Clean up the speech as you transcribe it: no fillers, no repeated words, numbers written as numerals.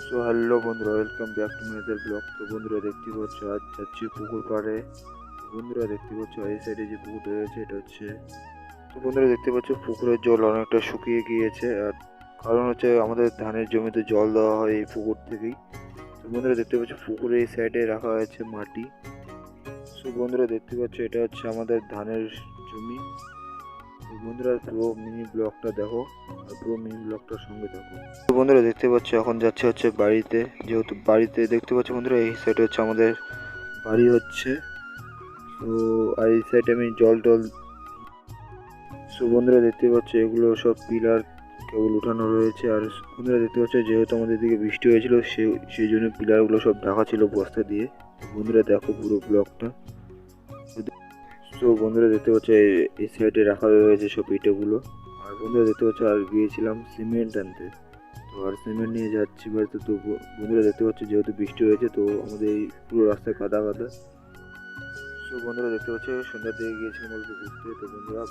So hello বন্ধুরা, welcome back to মেয়েদের blog. তো বন্ধুরা দেখতে পাচ্ছ আজ যাচ্ছি পুকুর পাড়ে। বন্ধুরা দেখতে পাচ্ছ এই সাইডে যে পুকুরটা রয়েছে এটা হচ্ছে, তো বন্ধুরা দেখতে পাচ্ছ পুকুরের জল অনেকটা শুকিয়ে গিয়েছে। আর কারণ হচ্ছে আমাদের ধানের জমিতে জল দেওয়া হয় এই পুকুর থেকেই। তো বন্ধুরা দেখতে পাচ্ছ পুকুরের এই সাইডে রাখা হয়েছে মাটি। সো বন্ধুরা দেখতে পাচ্ছ এটা হচ্ছে আমাদের ধানের জমি। তো বন্ধুরা পুরো মিনি ব্লগটা দেখো, আর পুরো মিনি ব্লগটার সঙ্গে দেখো। তো বন্ধুরা দেখতে পাচ্ছ এখন যাচ্ছে হচ্ছে বাড়িতে, যেহেতু বাড়িতে দেখতে পাচ্ছ বন্ধুরা এই সাইডে হচ্ছে আমাদের বাড়ি হচ্ছে। তো আর এই সাইডে আমি জল টল। সো বন্ধুরা দেখতে পাচ্ছ এগুলো সব পিলার কেবল উঠানো রয়েছে। আর বন্ধুরা দেখতে পাচ্ছ যেহেতু আমাদের দিকে বৃষ্টি হয়েছিল সেই জন্য পিলারগুলো সব ঢাকা ছিল বস্তা দিয়ে। বন্ধুরা দেখো পুরো ব্লগটা। তো বন্ধুরা দেখতে পাচ্ছ এই সাইডে রাখা রয়েছে সব ইটেগুলো। আর বন্ধুরা দেখতে পাচ্ছ আর গিয়েছিলাম সিমেন্ট আনতে। তো আর সিমেন্ট নিয়ে যাচ্ছি বাড়িতে। তো বন্ধুরা দেখতে পাচ্ছ যেহেতু বৃষ্টি হয়েছে তো আমাদের এই পুরো রাস্তায় কাদা কাদা। তো বন্ধুরা দেখতে পাচ্ছ সন্ধ্যার দিকে গিয়েছিলাম অল্প ঘুরতে। তো বন্ধুরা